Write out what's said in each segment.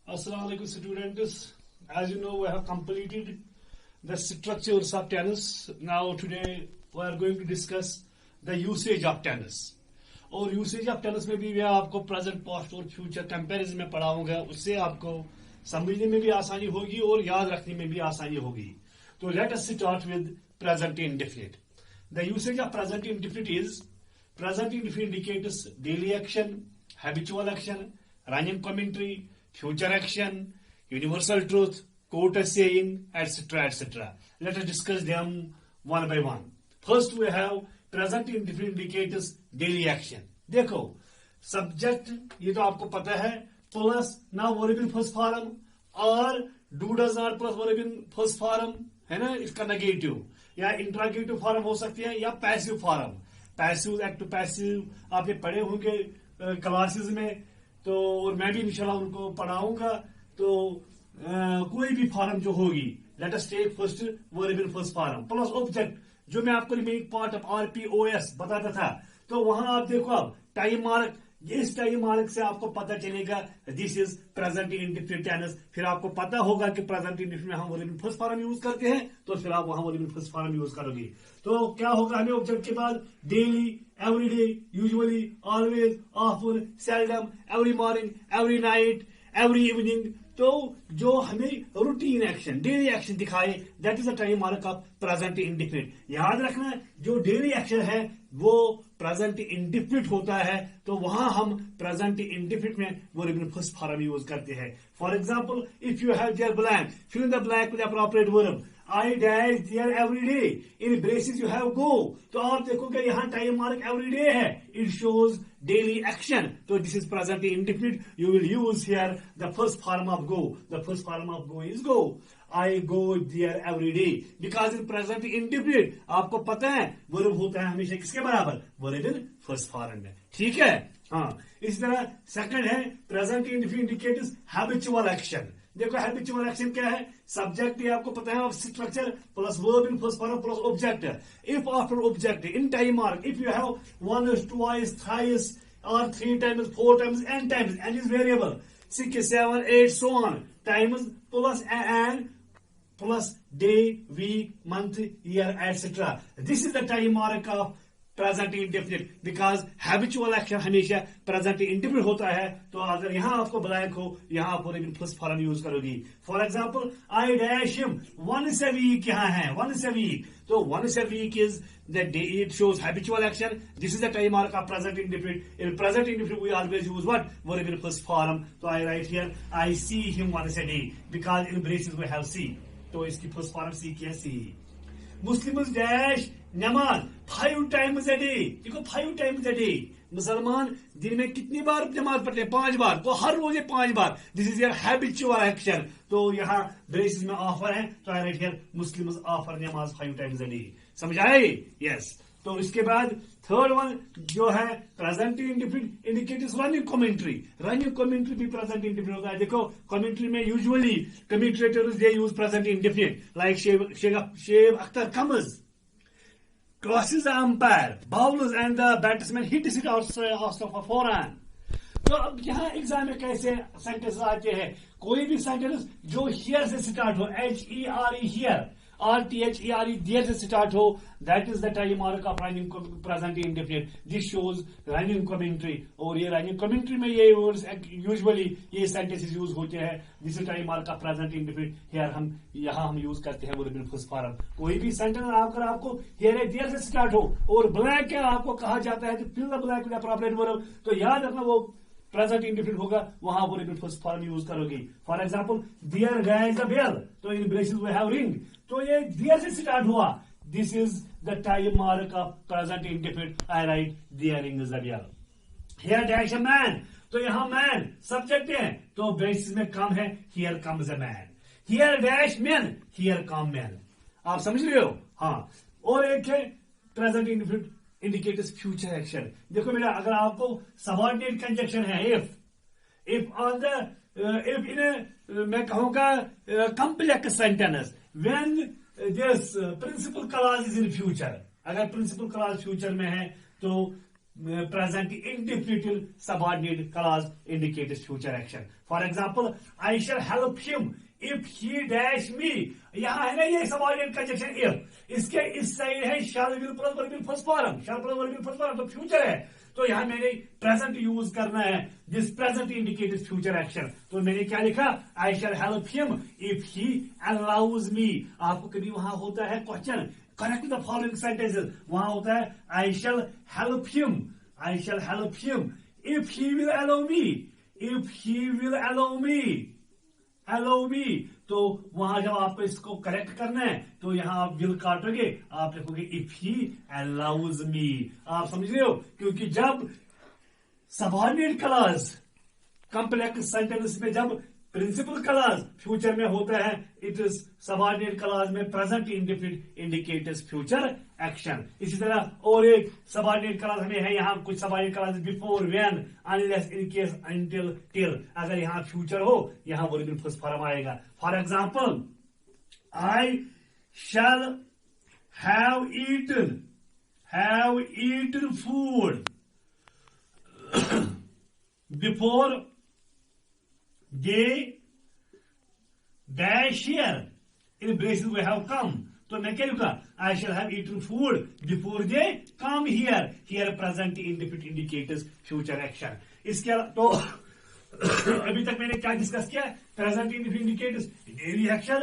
Assalamu alaikum students. As you know, we have completed the structures of tennis. Now today we are going to discuss the usage of tennis. और usage of tennis में भी मैं आपको present past और future comparison में पढ़ाऊंगा, उससे आपको समझने में भी आसानी होगी और याद रखने में भी आसानी होगी. तो let us start with present indefinite. The usage of present indefinite is present indefinite indicates daily action, habitual action, running commentary, future action, universal truth, quote a saying, etc. etc. Let us discuss them one by one. First we have present indefinite indicators daily action. देखो subject ये तो आपको पता है, plus now verb in first form और do does not plus verb in first form है ना, इसका नेगेटिव या इंट्रागेटिव फॉर्म हो सकती है या passive form. Passive active passive आपने पढ़े होंगे क्लासेस में, तो और मैं भी इंशाल्लाह उनको पढ़ाऊंगा. तो कोई भी फॉर्म जो होगी, let us take first verb in first form plus object, जो मैं आपको रिमेनिंग पार्ट ऑफ RPOS बताता था. तो वहां आप देखो, अब टाइम मार्क, इस टाइम मार्क से आपको पता चलेगा this is present indefinite tennis. फिर आपको पता होगा कि प्रेजेंट इंडेफिनिट में हम verb in first form use करते हैं, तो फिर आप वहां verb in first form use करोगे. तो क्या होगा, हमें ऑब्जेक्ट के बाद daily, every day, usually, always, often, seldom, every morning, every night, every evening. तो जो हमें रूटीन एक्शन, डेली एक्शन दिखाए, that is the time mark of present indefinite. याद रखना, जो डेली एक्शन है वो प्रेजेंट इंडेफिनिट होता है. तो वहां हम प्रेजेंट इंडेफिनिट में verb in first form use करते हैं. For example, if you have there blank, fill in the blank with appropriate verb. I dash there every day. In braces you have go. तो आप देखोगे यहाँ time mark every day है. It shows daily action. So this is present indefinite. You will use here the first form of go. The first form of go is go. I go there every day. Because in present indefinite आपको पता है verb होता है हमेशा किसके बराबर, verb in first form में. ठीक है. हाँ, इस तरह सेकंड है present indefinite indicates habitual action. देखो हैबिचुअल एक्शन क्या है, सब्जेक्ट ये आपको पता है, structure plus verb in first form plus object. If after object in time mark, if you have once, twice, thrice or 3 times, 4 times, n times, n is variable, 6, 7, 8 so on, times plus n plus day, week, month, year, etc. This is the time mark of present indefinite. Because habitual action हमेशा present indefinite होता है. तो अगर यहां आपको blank हो, यहां आप फर्स्ट फॉर्म यूज करोगी. For example, I dash him once a week. यहां है वंस अ वीक, तो once a week is the day. It shows habitual action. This is the time mark of present indefinite. In present indefinite we always use what, verb in first form. तो I write here I see him once a day, because in braces we have see. तो इसकी first form सी क्या है, सी. Muslims dash नमाज 5 times a day. देखो 5 times a day. मुसलमान दिन में कितनी बार नमाज पढ़ते हैं, 5 बार. तो हर रोज 5 बार. This is your habitual action. तो यहाँ ब्रेसेस में ऑफर है, तो I write here Muslims offer namaz 5 times a day. समझ आए? यस. तो इसके बाद थर्ड वन जो है present indefinite indicates running commentary. Running commentary भी प्रेजेंट इंडेफिनिट होता है. देखो कमेंट्री में usually commentators they use present indefinite, like Shoaib Akhtar comes crosses the umpire, bowls and the batsman hits it out of a forehand. तो अब यहाँ exam में कैसे सेंटेंस आते हैं, कोई भी सेंटेंस जो हियर से स्टार्ट हो, HERE हियर, RTHERE देयर से स्टार्ट हो, that is the time mark of running present indefinite. This shows running commentary. और ये रनिंग कमेंट्री में ये वर्ड्स यूजुअली ये सेंटेंसेस यूज होते हैं. This is time mark of present indefinite. Here हम यहाँ हम यूज करते हैं वर्ब इन फर्स्ट फॉर्म. कोई भी सेंटेंस अगर आपको हियर है देयर से स्टार्ट हो और ब्लैंक है आपको कहा जाता है तो fill the blank with appropriate verb, तो याद रखना वो प्रेजेंट इंडेफिनिट होगा, वहां verb in first form use करोगे. For example, there guys a bell, तो in braces we have ring. तो ये देयर से स्टार्ट हुआ. This is the time mark of present indefinite. I write there ring is a bell. Here dash a man, तो यहां man subject है, तो braces में कम है, here comes a man. Here dash man, here come man. आप समझ रहे हो? हाँ. और एक है present indefinite indicates future action. देखो बेटा, अगर आपको सबऑर्डिनेट कंजंक्शन है, if on the if in मैं कहूंगा complex sentence, when this principle clause is in future. अगर प्रिंसिपल क्लॉज फ्यूचर में है तो present indefinite subordinate clause indicates future action. For example, I shall help him if he dash me. यहाँ है ना ये subordinate conjunction if. इसके इस साइड है shall will plus verb will first form. Shall plus verb will first form तो future है. तो यहाँ मैंने present यूज करना है. This present indicates future action. तो मैंने क्या लिखा? I shall help him if he allows me. आपको कभी वहां होता है question. Correct the following sentences. वहां होता है I shall help him. I shall help him if he will allow me. If he will allow me. Allow me. तो वहां जब आपको इसको करेक्ट करना है तो यहां आप will काटोगे, आप लिखोगे if he allows me. आप समझ रहे हो? क्योंकि जब सबऑर्डिनेट क्लॉज कॉम्प्लेक्स सेंटेंस में जब प्रिंसिपल क्लॉज फ्यूचर में होता है, इट इज सबऑर्डिनेट क्लॉज में present indefinite indicates future action. इसी तरह और एक सबऑर्डिनेट क्लॉज हमें है यहाँ, कुछ subordinate clause before, when, unless, in case, until, till. अगर यहाँ फ्यूचर हो यहाँ वर्ब इन फर्स्ट फॉर्म आएगा. For example, I shall have eaten food before they dash here. In braces we have come. तो मैं क्या लिखा? I shall have eaten food before they come here. Here present indefinite indicates future action. इसके तो अभी तक मैंने क्या डिस्कस किया? Present indefinite indicates daily action.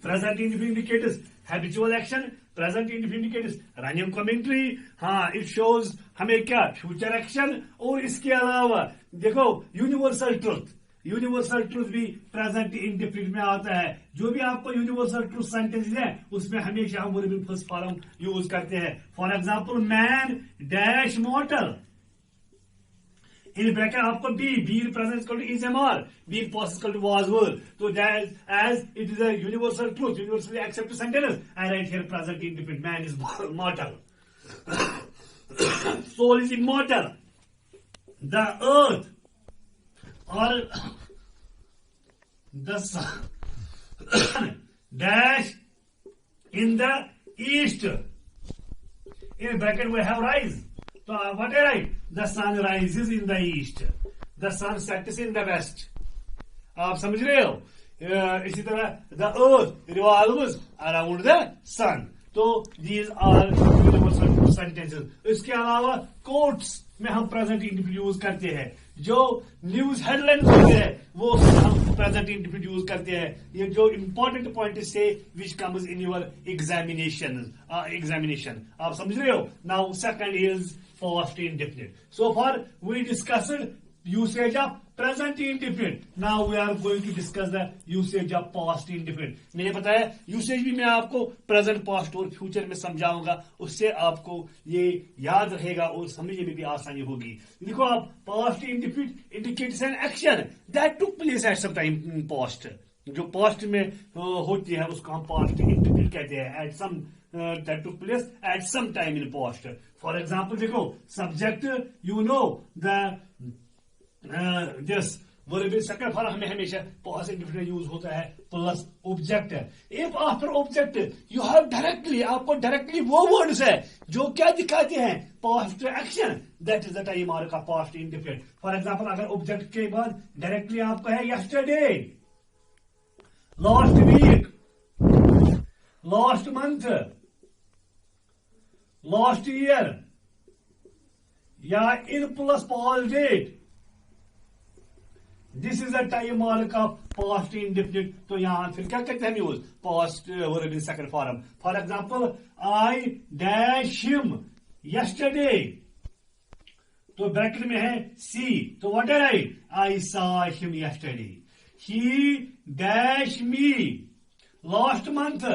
Present indefinite indicates habitual action. Present indefinite indicates random commentary. हाँ, it shows हमें क्या? Future action. और इसके अलावा देखो यूनिवर्सल ट्रूथ भी प्रेजेंट इंडेफिनिट में आता है. जो भी आपको यूनिवर्सल ट्रूथ सेंटेंस है उसमें हमेशा हम verb in first form use करते हैं. For example, man dash mortal. In bracket आपको be present equal to is am are, be past equal to was were. तो as it is a universal truth, universally accepted sentence, I write here present indefinite. Man is mortal, soul is immortal. The earth or the sun dash in the east. In bracket we have rise. So what I write? The sun rises in the east. The sun sets in the west. आप समझ रहे हो? इसी तरह the earth revolves around the sun. तो these are universal sentences. इसके अलावा quotes में हम प्रेजेंट इंडेफिनिट यूज करते हैं. जो न्यूज हेडलाइन होते हैं वो हम प्रेजेंट इंडेफिनिट यूज करते हैं. ये जो इंपॉर्टेंट पॉइंट से which comes in your examination. आप समझ रहे हो? Now second is past indefinite. So for we discussed usage of present indefinite. Now we are going to discuss the usage of past indefinite. मैंने बताया usage भी मैं आपको प्रेजेंट, पास्ट और फ्यूचर में समझाऊंगा. उससे आपको ये याद रहेगा और समझने में भी आसानी होगी. देखो आप, past indefinite indicates an action that took place at some time in past. जो पास्ट में होती है उसको हम पास्ट इंडेफिनिट कहते हैं. At some that took place at some time in past. For example, देखो subject, you know the this verb in second form हमें हमेशा past indefinite यूज होता है plus object. If after object you have directly, आपको directly वो words है जो क्या दिखाते हैं? Past action. That is the time mark of past indefinite. For example, अगर ऑब्जेक्ट के बाद डायरेक्टली आपका है yesterday, last week, last month, last year या in plus past date, this is a time mark of past indefinite. तो यहां फिर क्या कहते हैं use? Past verb in second form. For example, I dash him yesterday, तो bracket में है सी, तो what I right? I saw him yesterday. He dash me last month,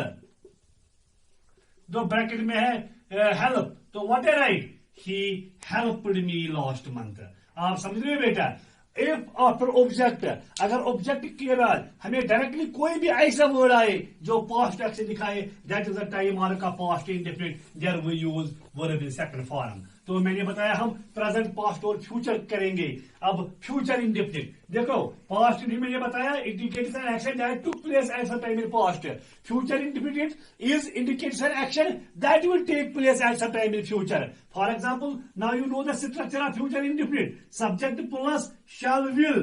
तो ब्रैकेट में है हेल्प, तो what I right? He helped me last month. आप समझ रहे हो बेटा? इफ आफ्टर ऑब्जेक्ट, अगर ऑब्जेक्ट के बाद हमें डायरेक्टली कोई भी ऐसा वर्ड आए जो पास्ट एक्शन दिखाए, that is the time mark of past indefinite. There we use verb in second form. तो मैंने बताया हम प्रेजेंट, पास्ट और फ्यूचर करेंगे। अब फ्यूचर इंडेफिनिट देखो, पास्ट मैंने बताया indicates an action that took place at some time in past. Future indefinite is indicates an action that will take place at some time in future. For example, now you know the structure of future indefinite. Subject plus shall will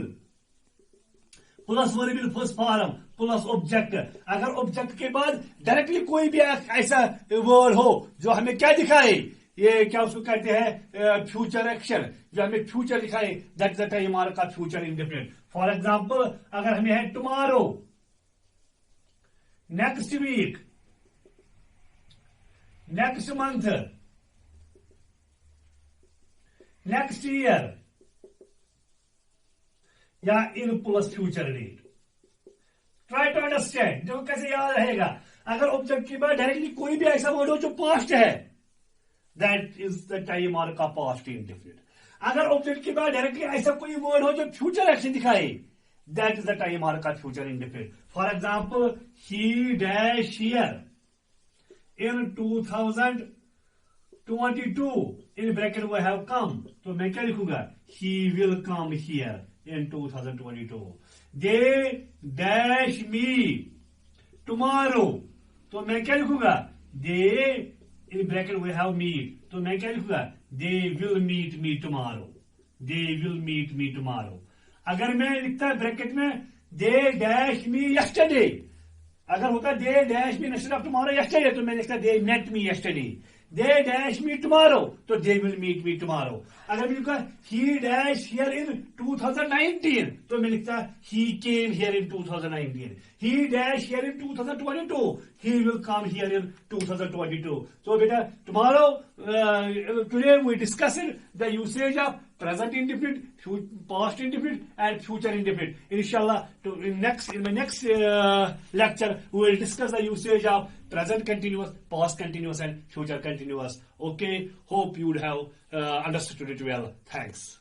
plus verb first form plus object. अगर object के बाद directly कोई भी ऐसा word हो जो हमें क्या दिखाए, ये क्या उसको कहते हैं फ्यूचर एक्शन, जो हमें फ्यूचर दिखाए, दैट इज द टाइम का फ्यूचर इंडेफिनिट। फॉर एग्जांपल, अगर हमें है tomorrow, next week, next month, next year, या in plus future date. Try to understand, जो कैसे याद रहेगा। अगर ऑब्जेक्ट के बाद डायरेक्टली कोई भी ऐसा वर्ड हो जो पास्ट है, that is the time mark का पास्ट इंडेफिनिट। अगर ऑब्जेक्ट के बाद डायरेक्टली ऐसा कोई वर्ड हो जो फ्यूचर एक्शन दिखाए, that is the time mark का future indefinite. For example, he dash here in 2022 in bracket we have come, तो मैं क्या लिखूंगा, he will come here in 2022. They dash me tomorrow, तो मैं क्या लिखूंगा, they in bracket we have meet, तो मैं क्या लिखूंगा, they will meet me tomorrow. They will meet me tomorrow. अगर मैं लिखता ब्रैकेट में they dash me yesterday, अगर होता they dash me instead of tomorrow yesterday, तो मैं लिखता they met me yesterday. They dash me tomorrow, तो they will meet me tomorrow. अगर मैं लिखा he dash here in 2019, तो मैं लिखता he came here in 2019. He dash here in 2022, he will come here in 2022. So beta, tomorrow, today we discussed the usage of present indefinite, past indefinite, and future indefinite. Inshallah, in my next lecture, we will discuss the usage of present continuous, past continuous, and future continuous. Okay, hope you would have understood it well. Thanks.